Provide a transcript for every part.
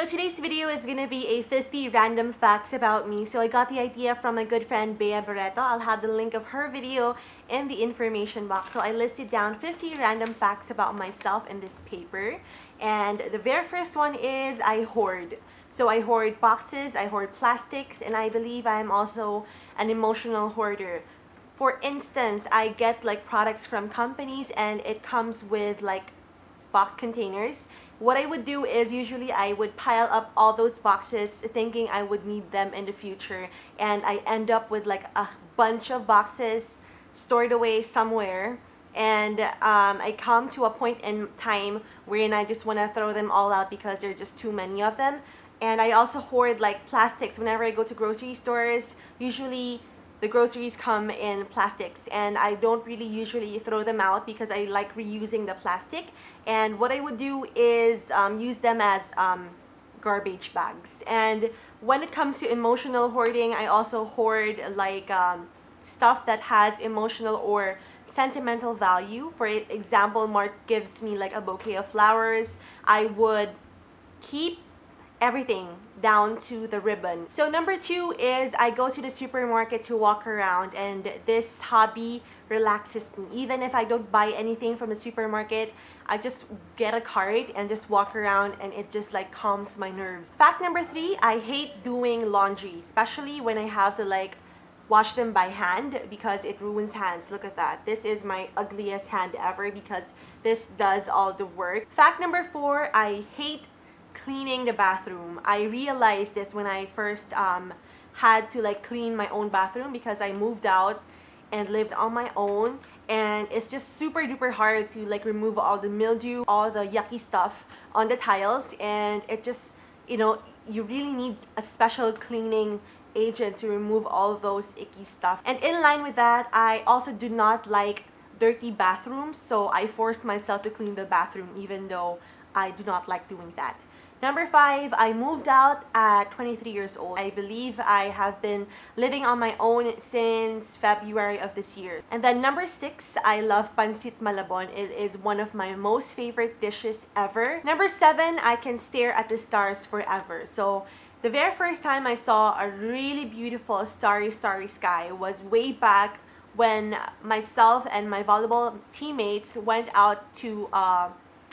So today's video is gonna be a 50 random facts about me. So I got the idea from my good friend Bea Barreto. I'll have the link of her video in the information box. So I listed down 50 random facts about myself in this paper. And the very first one is I hoard. So I hoard boxes, I hoard plastics, and I believe I'm also an emotional hoarder. For instance, I get like products from companies and it comes with like box containers. What I would do is usually I would pile up all those boxes thinking I would need them in the future, and I end up with like a bunch of boxes stored away somewhere, and I come to a point in time wherein I just want to throw them all out because there are just too many of them. And I also hoard like plastics whenever I go to grocery stores. Usually the groceries come in plastics and I don't really usually throw them out because I like reusing the plastic. And what I would do is use them as garbage bags. And when it comes to emotional hoarding, I also hoard like stuff that has emotional or sentimental value. For example, Mark gives me like a bouquet of flowers. I would keep everything down to the ribbon. So number 2 is I go to the supermarket to walk around, and this hobby relaxes me. Even if I don't buy anything from the supermarket, I just get a cart and just walk around, and it just like calms my nerves. Fact number 3, I hate doing laundry, especially when I have to like wash them by hand because it ruins hands. Look at that. This is my ugliest hand ever because this does all the work. Fact number 4, I hate cleaning the bathroom. I realized this when I first had to like clean my own bathroom because I moved out and lived on my own, and it's just super duper hard to like remove all the mildew, all the yucky stuff on the tiles, and it just, you know, you really need a special cleaning agent to remove all those icky stuff. And in line with that, I also do not like dirty bathrooms, so I force myself to clean the bathroom even though I do not like doing that. Number 5, I moved out at 23 years old. I believe I have been living on my own since February of this year. And then number 6, I love pancit malabon. It is one of my most favorite dishes ever. Number 7, I can stare at the stars forever. So the very first time I saw a really beautiful starry sky was way back when myself and my volleyball teammates went out to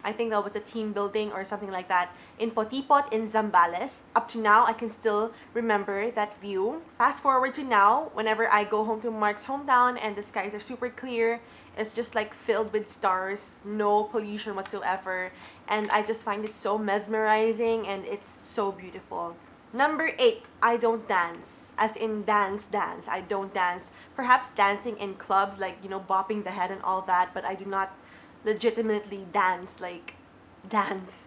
I think that was a team building or something like that in Potipot in Zambales. Up to now, I can still remember that view. Fast forward to now, whenever I go home to Mark's hometown and the skies are super clear, it's just like filled with stars, no pollution whatsoever, and I just find it so mesmerizing and it's so beautiful. Number 8, I don't dance. As in dance. I don't dance. Perhaps dancing in clubs, like, you know, bopping the head and all that, but I do not legitimately dance.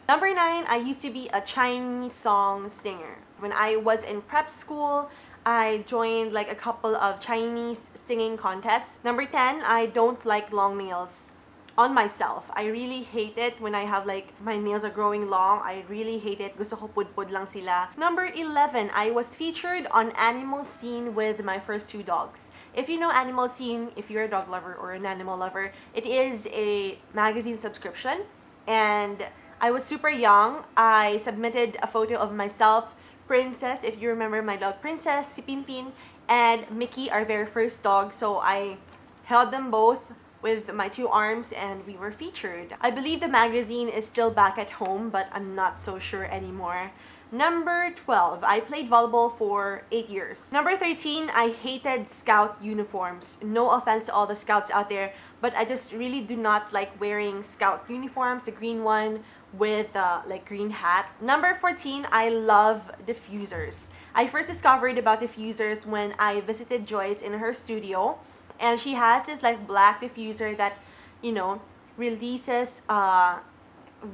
Number 9, I used to be a Chinese song singer. When I was in prep school, I joined like a couple of Chinese singing contests. Number 10, I don't like long nails on myself. I really hate it when I have like my nails are growing long. I really hate it. Gusto ko pudpud lang sila. Number 11, I was featured on Animal Scene with my first 2 dogs. If you know Animal Scene, if you're a dog lover or an animal lover, it is a magazine subscription. And I was super young. I submitted a photo of myself, Princess, if you remember my dog Princess, si Pimpin, and Mickey, our very first dog. So I held them both with my 2 arms and we were featured. I believe the magazine is still back at home, but I'm not so sure anymore. Number 12, I played volleyball for 8 years. Number 13, I hated scout uniforms. No offense to all the scouts out there, but I just really do not like wearing scout uniforms, the green one with the like green hat. Number 14, I love diffusers. I first discovered about diffusers when I visited Joyce in her studio, and she has this like black diffuser that, you know, releases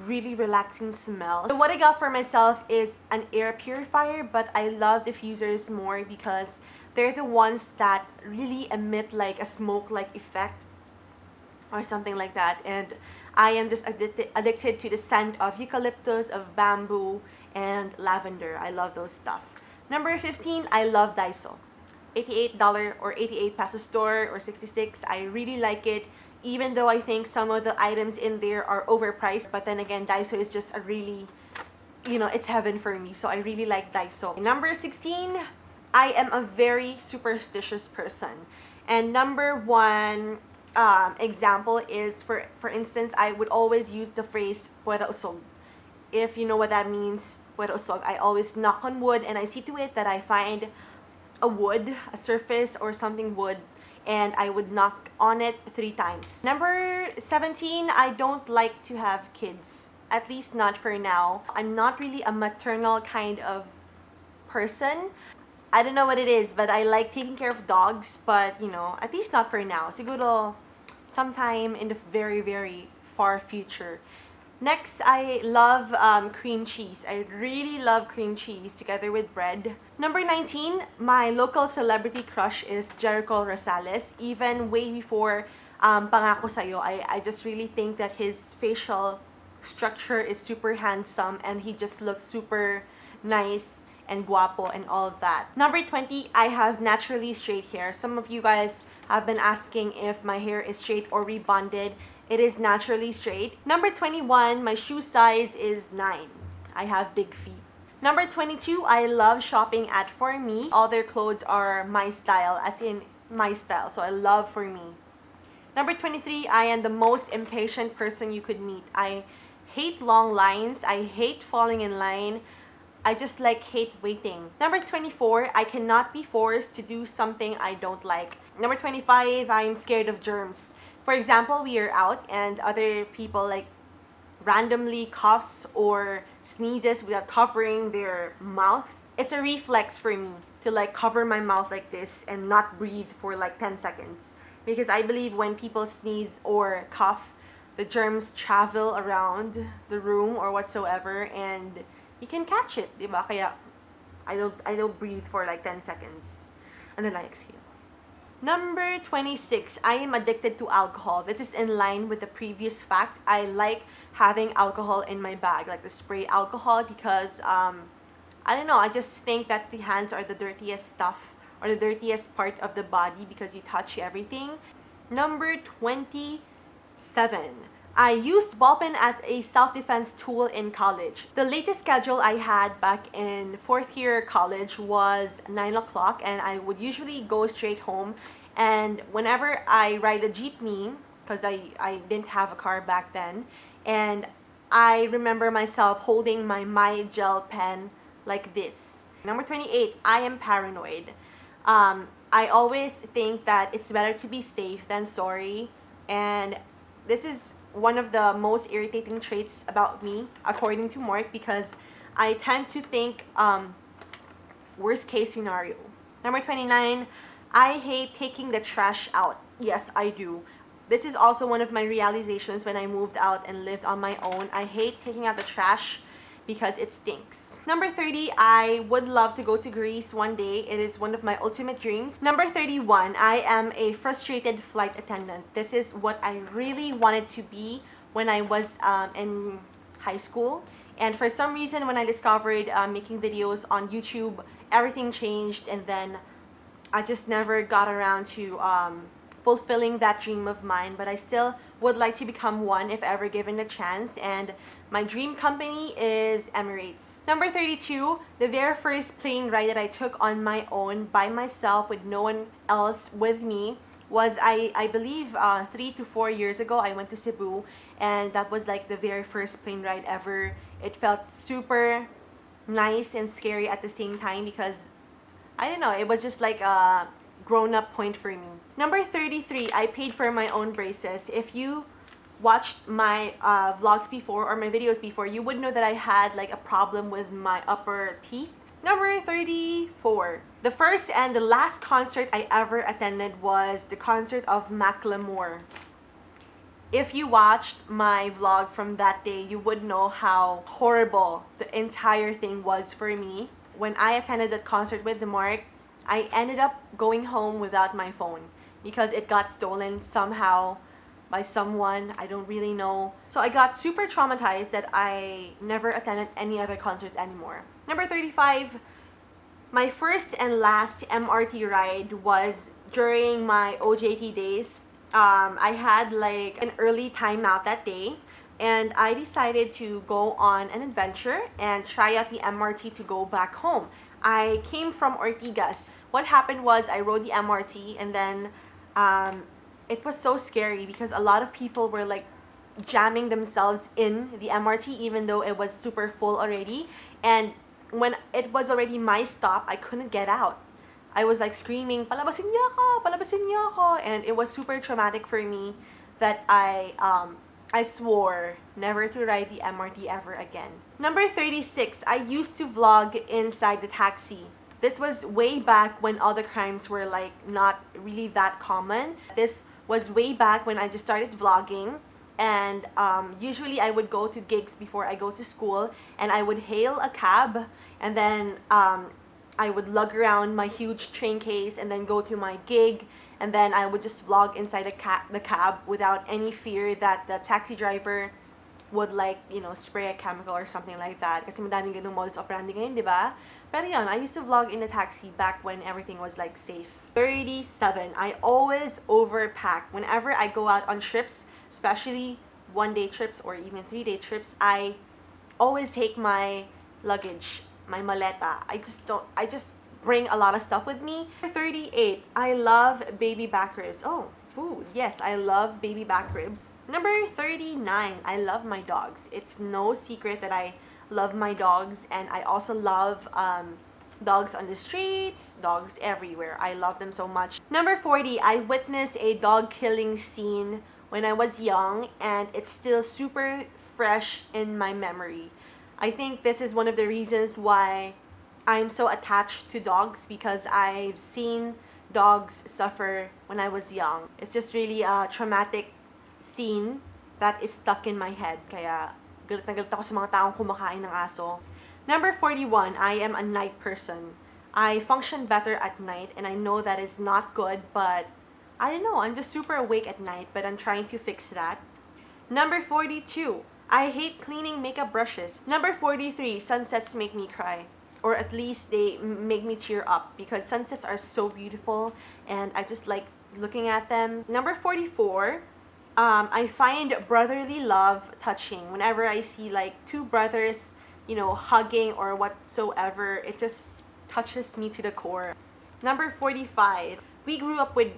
really relaxing smell. So what I got for myself is an air purifier, but I love diffusers more because they're the ones that really emit like a smoke like effect or something like that, and I am just addicted to the scent of eucalyptus, of bamboo, and lavender. I love those stuff. Number 15, I love Daiso. $88 or 88 peso store or 66. I really like it. Even though I think some of the items in there are overpriced, but then again, Daiso is just a really it's heaven for me. So I really like Daiso. Number 16, I am a very superstitious person. And number one example is, for instance, I would always use the phrase "puwera usog." If you know what that means, puwera usog, I always knock on wood and I see to it that I find a wood, a surface or something wood, and I would knock on it 3 times. Number 17, I don't like to have kids. At least not for now. I'm not really a maternal kind of person. I don't know what it is, but I like taking care of dogs, but at least not for now. Siguro sometime in the very, very far future. Next, I love cream cheese. I really love cream cheese together with bread. Number 19, my local celebrity crush is Jericho Rosales. Even way before Pangako Sa'yo, I just really think that his facial structure is super handsome and he just looks super nice and guapo and all of that. Number 20, I have naturally straight hair. Some of you guys have been asking if my hair is straight or rebonded. It is naturally straight. Number 21, my shoe size is 9. I have big feet. Number 22, I love shopping at For Me. All their clothes are my style, as in my style. So I love For Me. Number 23, I am the most impatient person you could meet. I hate long lines. I hate falling in line. I just hate waiting. Number 24, I cannot be forced to do something I don't like. Number 25, I'm scared of germs. For example, we are out and other people randomly coughs or sneezes without covering their mouths. It's a reflex for me to cover my mouth like this and not breathe for 10 seconds. Because I believe when people sneeze or cough, the germs travel around the room or whatsoever and you can catch it, diba? Kaya I don't breathe for 10 seconds and then I exhale. Number 26, I am addicted to alcohol. This is in line with the previous fact. I like having alcohol in my bag, like the spray alcohol, because I don't know, I just think that the hands are the dirtiest stuff or the dirtiest part of the body because you touch everything. Number 27, I used ballpen as a self-defense tool in college. The latest schedule I had back in 4th year college was 9 o'clock and I would usually go straight home. And whenever I ride a jeepney, because I didn't have a car back then, and I remember myself holding my gel pen like this. Number 28, I am paranoid. I always think that it's better to be safe than sorry. And this is one of the most irritating traits about me, according to Mark, because I tend to think worst case scenario. Number 29, I hate taking the trash out. Yes, I do. This is also one of my realizations when I moved out and lived on my own. I hate taking out the trash because it stinks. Number 30, I would love to go to Greece one day. It is one of my ultimate dreams. Number 31, I am a frustrated flight attendant. This is what I really wanted to be when I was in high school. And for some reason, when I discovered making videos on YouTube, everything changed, and then I just never got around to fulfilling that dream of mine, but I still would like to become one if ever given the chance, and my dream company is Emirates. Number 32, the very first plane ride that I took on my own by myself with no one else with me was, I believe 3 to 4 years ago. I went to Cebu and that was the very first plane ride ever. It felt super nice and scary at the same time because I don't know, it was just a grown-up point for me. Number 33, I paid for my own braces. If you watched my vlogs before or my videos before, you would know that I had a problem with my upper teeth. Number 34, the first and the last concert I ever attended was the concert of Macklemore. If you watched my vlog from that day, you would know how horrible the entire thing was for me. When I attended that concert with Mark, I ended up going home without my phone because it got stolen somehow by someone, I don't really know. So I got super traumatized that I never attended any other concerts anymore. Number 35, my first and last MRT ride was during my OJT days. I had an early timeout that day, and I decided to go on an adventure and try out the MRT to go back home. I came from Ortigas. What happened was I rode the MRT, and then um, it was so scary because a lot of people were like jamming themselves in the MRT even though it was super full already. And when it was already my stop, I couldn't get out. I was like screaming, "Palabasin niyo ako! Palabasin niyo ako!" And it was super traumatic for me that I swore never to ride the MRT ever again. Number 36, I used to vlog inside the taxi. This was way back when all the crimes were like not really that common. This was way back when I just started vlogging, and usually I would go to gigs before I go to school, and I would hail a cab, and then I would lug around my huge train case and then go to my gig, and then I would just vlog inside the cab without any fear that the taxi driver would like, you know, spray a chemical or something like that. Kasi madaming ganung modus operandi ngayon, di ba? Pero yun, I used to vlog in the taxi back when everything was like safe. 37, I always overpack. Whenever I go out on trips, especially one-day trips or even 3-day trips, I always take my luggage, my maleta. I just bring a lot of stuff with me. 38, I love baby back ribs. Oh, food. Yes, I love baby back ribs. Number 39, I love my dogs. It's no secret that I love my dogs, and I also love dogs on the streets, dogs everywhere. I love them so much. Number 40, I witnessed a dog killing scene when I was young, and it's still super fresh in my memory. I think this is one of the reasons why I'm so attached to dogs, because I've seen dogs suffer when I was young. It's just really a traumatic scene that is stuck in my head. Kaya galit na galit ako sa mga taong kumakain ng aso. Number 41, I am a night person. I function better at night, and I know that is not good, but I don't know, I'm just super awake at night, but I'm trying to fix that. Number 42, I hate cleaning makeup brushes. Number 43, sunsets make me cry. Or at least they make me tear up, because sunsets are so beautiful and I just like looking at them. Number 44, I find brotherly love touching. Whenever I see like two brothers, you know, hugging or whatsoever, it just touches me to the core. Number 45, we grew up with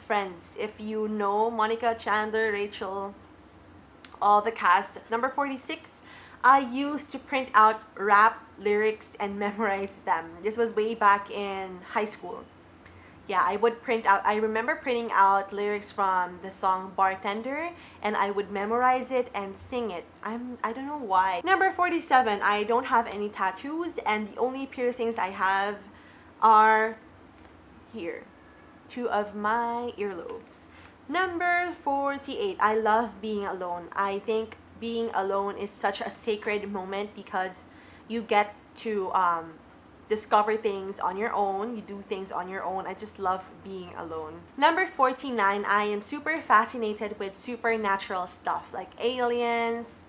friends. If you know Monica, Chandler, Rachel, all the cast. Number 46, I used to print out rap lyrics and memorize them. This was way back in high school. Yeah, I would print out, I remember printing out lyrics from the song Bartender, and I would memorize it and sing it. I don't know why. Number 47, I don't have any tattoos, and the only piercings I have are here, 2 of my earlobes. Number 48, I love being alone. I think being alone is such a sacred moment because you get to discover things on your own. You do things on your own. I just love being alone. Number 49, I am super fascinated with supernatural stuff like aliens,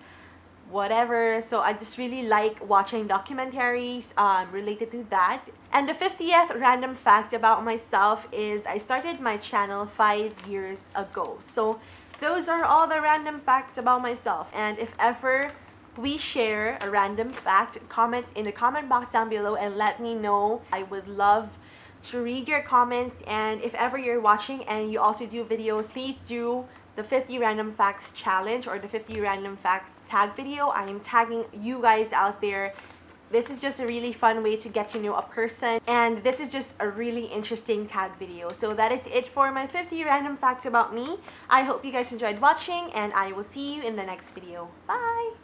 whatever. So I just really like watching documentaries related to that. And the 50th random fact about myself is I started my channel 5 years ago. So those are all the random facts about myself. And if ever we share a random fact, comment in the comment box down below and let me know. I would love to read your comments. And if ever you're watching and you also do videos, please do the 50 random facts challenge or the 50 random facts tag video. I am tagging you guys out there. This is just a really fun way to get to know a person, and this is just a really interesting tag video. So that is it for my 50 random facts about me. I hope you guys enjoyed watching, and I will see you in the next video. Bye!